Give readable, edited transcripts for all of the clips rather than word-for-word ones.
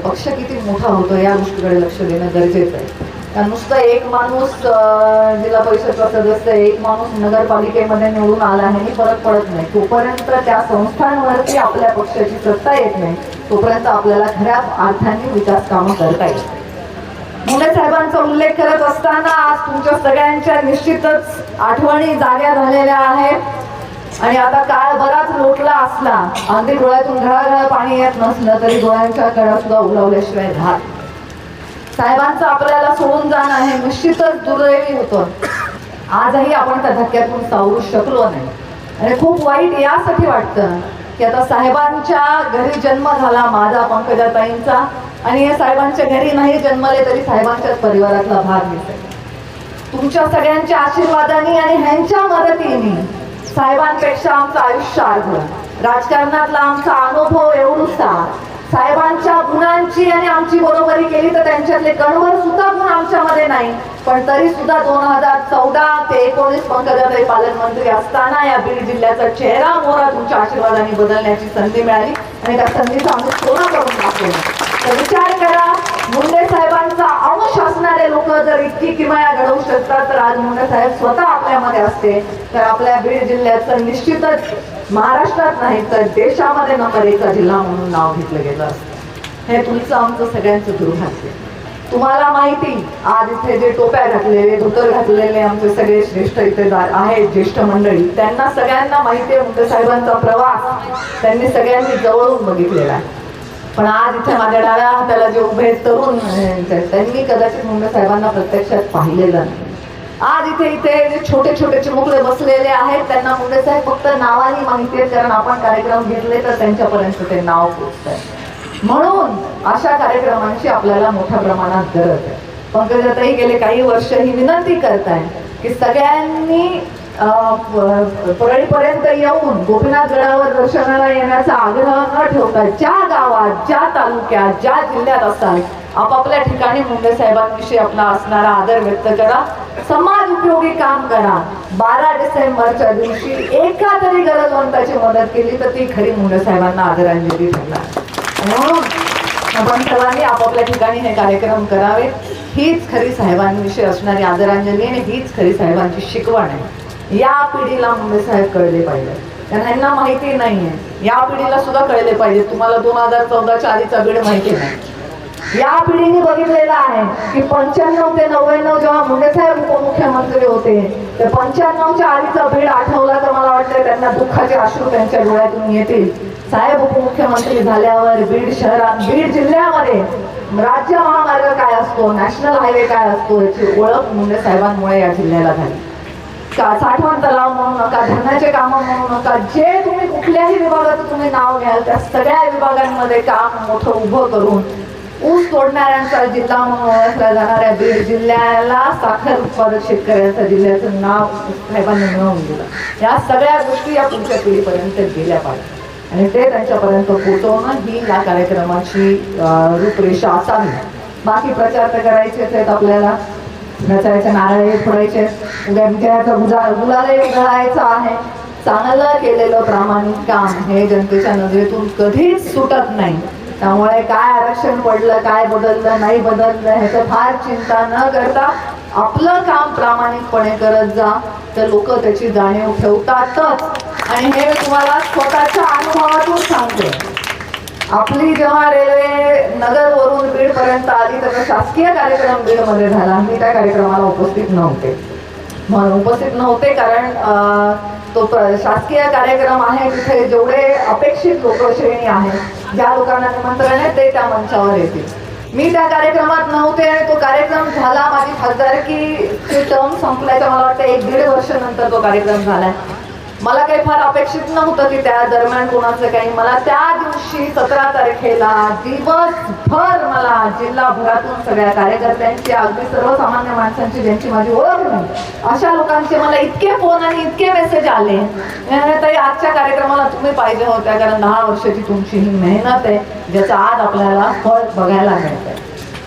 पक्ष किती मोठा होतो या गोष्टीकडे लक्ष देणं गरजेचं आहे. कारण नुसतं एक माणूस जिल्हा परिषदचा सदस्य, एक माणूस नगरपालिकेमध्ये निवडून आला आहे फरक पडत नाही. तोपर्यंत त्या संस्थांवरती आपल्या पक्षाची सत्ता येत नाही, तोपर्यंत आपल्याला खऱ्या अर्थाने विकास कामं करता येत. मुंडे साहेबांचा उल्लेख करत असताना आज तुमच्या सगळ्यांच्या निश्चितच आठवणी जाग्या झालेल्या आहेत. आणि आता काळ बराच लोटला असला, अगदी डोळ्यातून घळाघळा पाणी येत नसलं तरी डोळ्यांच्या कळा सुद्धा उलवल्याशिवाय राहत. साहेबांचं आपल्याला सोडून जाणं हे निश्चितच दुर्दैवी होतं. आजही आपण त्या धक्क्यातून सावरू शकलो नाही. आणि खूप वाईट यासाठी वाटतं की आता साहेबांच्या घरी जन्म झाला माझा, पंकजाताईंचा, आणि हे साहेबांच्या घरी नाही जन्मले तरी साहेबांच्याच परिवारातला भाग दिसेल. तुमच्या सगळ्यांच्या आशीर्वादाने आणि ह्यांच्या मदतीने साहेबांपेक्षा आमचं आयुष्य अर्धं, राजकारणातला आमचा अनुभव एवढूसा, साहेबांच्या गुणांची आणि आमची बरोबरी केली तर त्यांच्यातले कणभर सुद्धा गुण आमच्यामध्ये नाही. पण तरी सुद्धा 2014 ते 2019 पंकजाताई पालकमंत्री असताना या बीड जिल्ह्याचा चेहरा मोहरा तुमच्या आशीर्वादाने बदलण्याची संधी मिळाली आणि त्या संधीचा आम्ही सोनं करून दाखवलं. तर विचार करा, मुंडे साहेबांचा अंश असणारे लोक जर इतकी किमया घडवू शकतात तर आज मुंडे साहेब स्वतः आपल्यामध्ये असते तर आपल्या बीड जिल्ह्याचं निश्चितच महाराष्ट्रात नाही तर देशामध्ये नंबर 1 जिल्हा म्हणून नाव घेतलं गेलं असतं. हे तुमचं आमचं सगळ्यांचं दुर्भाग्य. तुम्हाला माहिती, आज इथे जे टोप्या घातलेले, धोतर घातलेले आमचे सगळे श्रेष्ठ इथेदार आहेत, ज्येष्ठ मंडळी, त्यांना सगळ्यांना माहिती आहे मुंडे साहेबांचा प्रवास त्यांनी सगळ्यांनी जवळून बघितलेला आहे. पण आज इथे माझ्या डाव्या हाताला जे उभे तरुण त्यांनी कदाचित मुंडे साहेबांना प्रत्यक्षात पाहिलेलं नाही. आज इथे जे छोटे छोटे चिमुकले बसलेले आहेत त्यांना मुंडे साहेब फक्त नावाने माहिती आहेत, कारण आपण कार्यक्रम घेतले तर त्यांच्यापर्यंत ते नाव पोहोचत आहे. म्हणून अशा कार्यक्रमांची आपल्याला मोठ्या प्रमाणात गरज आहे. पंकजाताई गेले काही वर्ष ही विनंती करताय की सगळ्यांनी परळीपर्यंत येऊन गोपीनाथ गडावर दर्शनाला येण्याचा आग्रह न ठेवता ज्या गावात, ज्या तालुक्यात, ज्या जिल्ह्यात असाल आपापल्या ठिकाणी मुंडे साहेबांविषयी आपला असणारा आदर व्यक्त करा, समाज उपयोगी काम करा. 12 डिसेंबरच्या दिवशी एका तरी गरजवंताची मदत केली तर ती खरी मुंडे साहेबांना आदरांजली ठरणार. म्हणून आपण सर्वांनी आपापल्या ठिकाणी हे कार्यक्रम करावे. हीच खरी साहेबांविषयी असणारी आदरांजली आणि हीच खरी साहेबांची शिकवण आहे. या पिढीला मुंडे साहेब कळले पाहिजे, त्यांना माहिती नाहीये. या पिढीला सुद्धा कळले पाहिजे. तुम्हाला 2014च्या आधीचा बीड माहिती नाही. या पिढीने बघितलेलं आहे की 95 ते 99 जेव्हा मुंडे साहेब उपमुख्यमंत्री होते ते 95च्या आधीचा बीड आठवला तर मला वाटतं त्यांना दुःखाचे अश्रू त्यांच्या डोळ्यातून येतील. साहेब उपमुख्यमंत्री झाल्यावर बीड शहरात, बीड जिल्ह्यामध्ये राज्य महामार्ग काय असतो, नॅशनल हायवे काय असतो याची ओळख मुंडे साहेबांमुळे या जिल्ह्याला झाली. साठवण तलाव म्हणू नका, धरणाचे कामं म्हणू नका, जे तुम्ही कुठल्याही विभागाचं तुम्ही नाव घ्याल त्या सगळ्या विभागांमध्ये काम मोठं उभं करून ऊस तोडणाऱ्यांचा जिल्हा म्हणून ओळखला जाणाऱ्या बीड जिल्ह्याला साखर उत्पादक शेतकऱ्यांच्या जिल्ह्याचं नाव साहेबांनी मिळवून दिलं. या सगळ्या गोष्टी या पुढच्या पिढीपर्यंत गेल्या पाहिजे आणि ते त्यांच्यापर्यंत पोहोचवणं ही या कार्यक्रमाची रूपरेषा असावी. बाकी प्रचार तर करायचेच आहेत आपल्याला, नचायचे, नारळ फोडायचे, विजयाचं गुलालही उधळायचं आहे. चांगलं केलेलं प्रामाणिक काम हे जनतेच्या नजरेतून कधीच सुटत नाही. त्यामुळे काय आरक्षण पडलं, काय बदललं, नाही बदललं ह्याचं फार चिंता न करता आपलं काम प्रामाणिकपणे करत जा तर लोक त्याची जाणीव ठेवतातच. आणि हे तुम्हाला स्वतःच्या अनुभवातून सांगते. आपली जेव्हा रेल्वे नगरवरून बीडपर्यंत आली तर शासकीय कार्यक्रम बीडमध्ये झाला. मी त्या कार्यक्रमाला उपस्थित नव्हते कारण तो शासकीय कार्यक्रम आहे तिथे जेवढे अपेक्षित लोकश्रेणी आहे, ज्या लोकांना निमंत्रण आहे ते त्या मंचावर येतील. मी त्या कार्यक्रमात नव्हते आणि तो कार्यक्रम झाला. माझी खासदारकीची टर्म संपल्याच्या मला वाटतं 1-1.5 वर्ष नंतर तो कार्यक्रम झालाय. मला काही फार अपेक्षित नव्हतं की त्या दरम्यान कोणाचं काही. मला त्या दिवशी 17 तारखेला दिवसभर मला जिल्हाभरातून सगळ्या कार्यकर्त्यांची, अगदी सर्वसामान्य माणसांची ज्यांची माझी ओळख नाही अशा लोकांचे मला इतके फोन आणि इतके मेसेज आले. ताई आजच्या कार्यक्रमाला तुम्ही पाहिजे होत्या, कारण 10 वर्षाची तुमची ही मेहनत आहे ज्याचं आज आपल्याला फळ बघायला मिळतंय.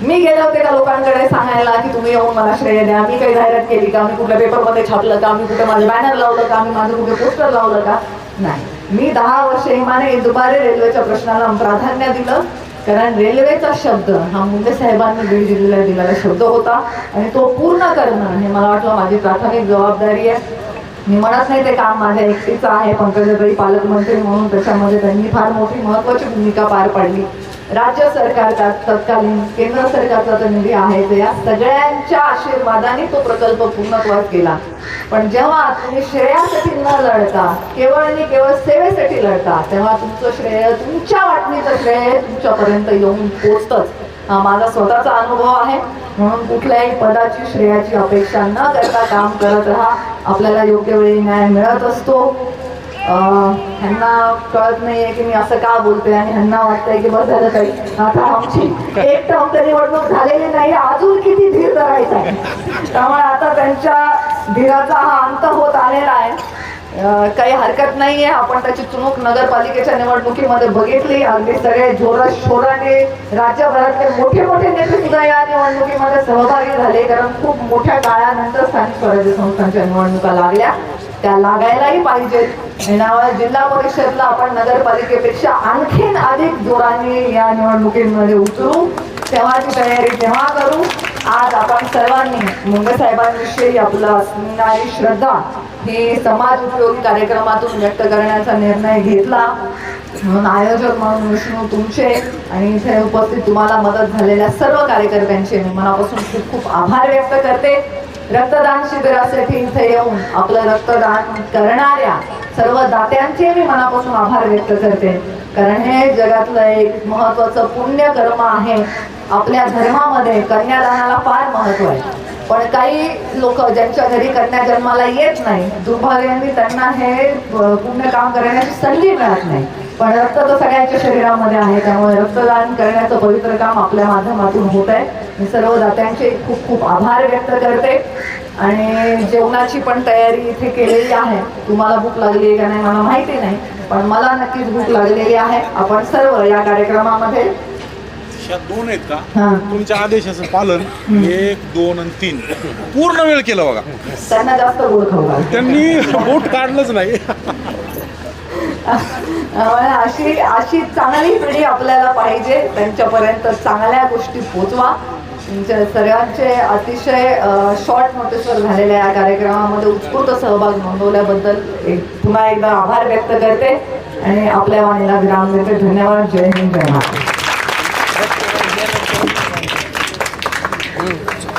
मी गेले होते का लोकांकडे सांगायला की तुम्ही येऊन मला श्रेय द्या, मी काही जाहिरात केली का, मी कुठल्या पेपरमध्ये छापलं का, मी कुठे माझं बॅनर लावलं का, मी माझं कुठे पोस्टर लावलं का? नाही. मी 10 वर्ष इमाने दुपारी रेल्वेच्या प्रश्नाला प्राधान्य दिलं. कारण रेल्वेचा शब्द हा मुंडे साहेबांनी बीड जिल्ह्याला दिलेला शब्द होता आणि तो पूर्ण करणं हे मला वाटलं माझी प्राथमिक जबाबदारी आहे. मी म्हणत नाही ते काम माझ्या एकटीचं आहे. पंकजाताई पालकमंत्री म्हणून त्याच्यामध्ये त्यांनी फार मोठी महत्त्वाची भूमिका पार पाडली. राज्य सरकारचा तत्कालीन केंद्र सरकारचा तो निधी आहे तर या सगळ्यांच्या आशीर्वादाने तो प्रकल्प पूर्णत्वास गेला. पण जेव्हा तुम्ही श्रेयासाठी न लढता केवळ आणि केवळ सेवेसाठी लढता तेव्हा तुमचं श्रेय, तुमच्या वाटणीचं श्रेय तुमच्यापर्यंत येऊन पोचतंच. हा माझा स्वतःचा अनुभव आहे. म्हणून कुठल्याही पदाची श्रेयाची अपेक्षा न करता काम करत राहा. आपल्याला योग्य वेळी न्याय मिळत असतो. ह्यांना कळत नाहीये की मी असं का बोलते आणि ह्यांना वाटतंय की बस झालं काही आता आमची एक टर्म तरी निवडणूक झालेली नाही, अजून किती धीर धरायचा आहे. त्यामुळे आता त्यांच्या धीराचा हा अंत होत आलेला आहे. काही हरकत नाहीये. आपण त्याची चुणूक नगरपालिकेच्या निवडणुकीमध्ये बघितली. अगदी सगळे जोराशोराने राज्यभरातले मोठे मोठे नेते सुद्धा या निवडणुकीमध्ये सहभागी झाले. कारण खूप मोठ्या काळानंतर स्थानिक स्वराज्य संस्थांच्या निवडणुका लागल्या. त्या लागायलाही पाहिजेत. त्यामुळे जिल्हा परिषदला आपण नगरपालिकेपेक्षा आणखीन अधिक जोराने या निवडणुकीमध्ये उतरू. तेव्हाची तयारी तेव्हा करू. आज आपण सर्वांनी मुंडे साहेबांविषयी आपलं असणारी श्रद्धा ही समाज उपयोगी कार्यक्रमातून व्यक्त करण्याचा निर्णय घेतला. म्हणून आयोजक म्हणून विष्णू तुमचे आणि इथे उपस्थित तुम्हाला मदत झालेल्या सर्व कार्यकर्त्यांचे मी मनापासून खूप खूप आभार व्यक्त करते. रक्तदान शिबिरासाठी इथे येऊन आपलं रक्तदान करणाऱ्या सर्व दात्यांचे मी मनापासून आभार व्यक्त करते. कारण हे जगातलं एक महत्त्वाचं पुण्यकर्म आहे. आपल्या धर्मामध्ये कन्यादानाला फार महत्त्व आहे. पण काही लोक ज्यांच्या घरी कन्या जन्माला येत नाही, दुर्भाग्याने त्यांना हे पुण्य काम करण्याची संधी मिळत नाही. पण रक्त तर सगळ्यांच्या शरीरामध्ये आहे. त्यामुळे रक्तदान करण्याचं पवित्र काम आपल्या माध्यमातून होत आहे. मी सर्व दात्यांचे खूप खूप आभार व्यक्त करते. आणि जेवणाची पण तयारी इथे केलेली आहे. तुम्हाला भूक लागली आहे का नाही मला माहिती नाही, पण मला नक्कीच भूक लागलेली आहे. आपण सर्व या कार्यक्रमामध्ये दोन आहेत का तुमच्या आदेशाचं पालन 1, 2 आणि 3 पूर्ण वेळ केलं बघा. त्यांना जास्त गोड खाऊ घाल. त्यांनी बोट काढलंच नाही. अशी चांगली पिढी आपल्याला पाहिजे. त्यांच्यापर्यंत चांगल्या गोष्टी पोचवा. तुमच्या सर्वांचे अतिशय शॉर्ट नोटीसवर झालेल्या या कार्यक्रमामध्ये उत्स्फूर्त सहभाग नोंदवल्याबद्दल पुन्हा एकदा आभार व्यक्त करते आणि आपल्या वाणीला विराम देते. धन्यवाद. जय हिंद, जय महाराष्ट्र.